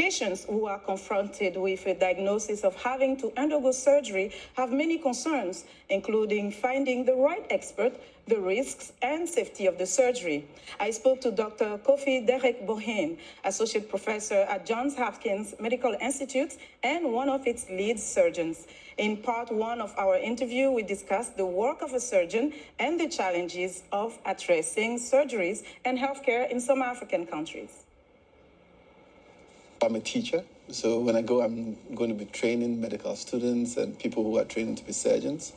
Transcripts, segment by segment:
Patients who are confronted with a diagnosis of having to undergo surgery have many concerns, including finding the right expert, the risks and safety of the surgery. I spoke to Dr. Kofi Boahene, Associate Professor at Johns Hopkins Medical Institute and one of its lead surgeons. In part one of our interview, we discussed the work of a surgeon and the challenges of addressing surgeries and healthcare in some African countries. I'm a teacher, so when I go, I'm going to be training medical students and people who are training to be surgeons.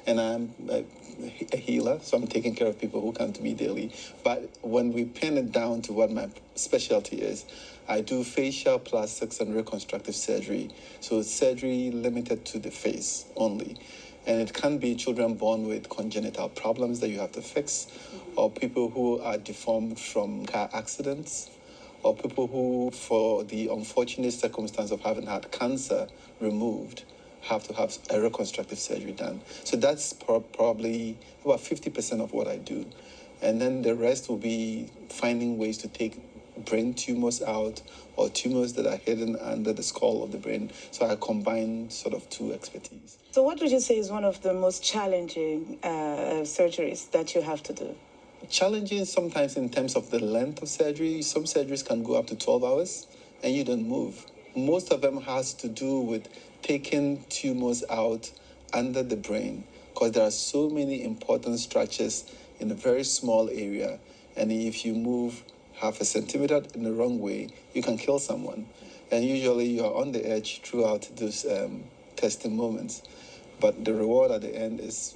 And I'm a healer, so I'm taking care of people who come to me daily. But when we pin it down to what my specialty is, I do facial, plastics, and reconstructive surgery. So it's surgery limited to the face only. And it can be children born with congenital problems that you have to fix, or people who are deformed from car accidents, or people who, for the unfortunate circumstance of having had cancer removed, have to have a reconstructive surgery done. So that's probably about 50% of what I do. And then the rest will be finding ways to take brain tumors out or tumors that are hidden under the skull of the brain. So I combine sort of two expertise. So what would you say is one of the most challenging surgeries that you have to do? Challenging sometimes in terms of the length of surgery. Some surgeries can go up to 12 hours and you don't move. Most of them has to do with taking tumors out under the brain because there are so many important structures in a very small area. And if you move half a centimeter in the wrong way, you can kill someone. And usually you're on the edge throughout those testing moments. But the reward at the end is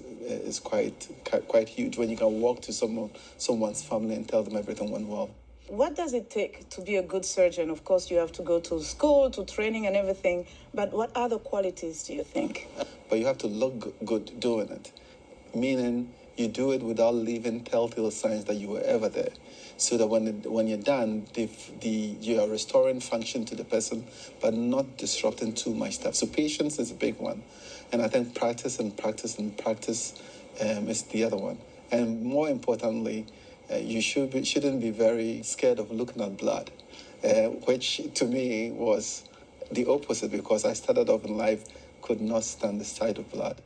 quite huge when you can walk to someone's family and tell them everything went well. What does it take to be a good surgeon? Of course, you have to go to school, to training and everything, but what other qualities do you think? But you have to look good doing it, meaning you do it without leaving telltale signs that you were ever there, so that when you're done, you are restoring function to the person, but not disrupting too much stuff. So patience is a big one. And I think practice is the other one. And more importantly, you shouldn't be very scared of looking at blood, which to me was the opposite because I started off in life, could not stand the sight of blood.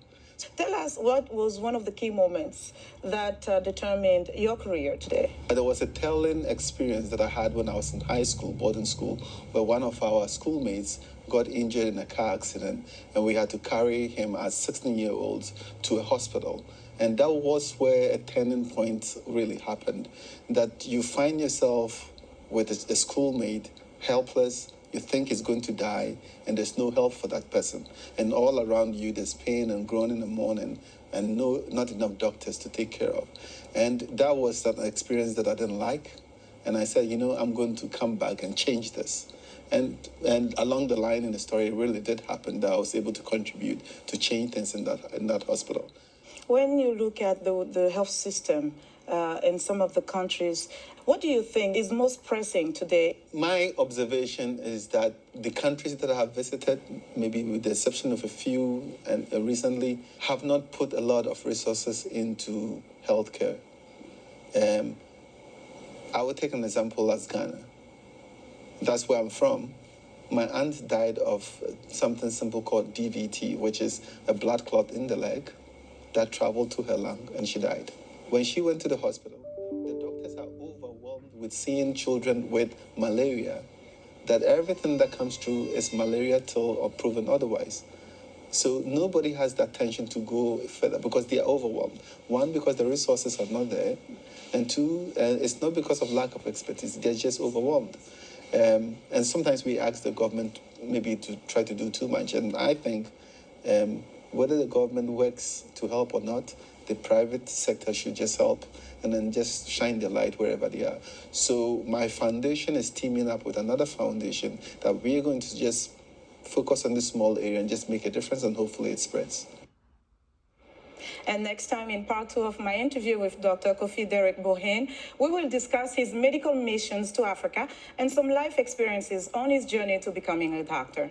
Tell us what was one of the key moments that determined your career today. There was a telling experience that I had when I was in high school, boarding school, where one of our schoolmates got injured in a car accident and we had to carry him as 16-year-olds to a hospital. And that was where a turning point really happened, that you find yourself with a schoolmate, helpless, you think he's going to die, and there's no help for that person. And all around you, there's pain and groaning and mourning, and not enough doctors to take care of. And that was an experience that I didn't like. And I said, I'm going to come back and change this. And along the line in the story, it really did happen that I was able to contribute to change things in that hospital. When you look at the health system in some of the countries, what do you think is most pressing today? My observation is that the countries that I have visited, maybe with the exception of a few and recently, have not put a lot of resources into healthcare. I would take an example as Ghana. That's where I'm from. My aunt died of something simple called DVT, which is a blood clot in the leg that traveled to her lung, and she died. When she went to the hospital, the doctors are overwhelmed with seeing children with malaria, that everything that comes through is malaria till or proven otherwise. So nobody has the attention to go further because they are overwhelmed. One, because the resources are not there, and two, it's not because of lack of expertise, they're just overwhelmed. And sometimes we ask the government maybe to try to do too much, and I think whether the government works to help or not, the private sector should just help and then just shine the light wherever they are. So my foundation is teaming up with another foundation that we are going to just focus on this small area and just make a difference, and hopefully it spreads. And next time, in part 2 of my interview with Dr. Kofi Boahene, we will discuss his medical missions to Africa and some life experiences on his journey to becoming a doctor.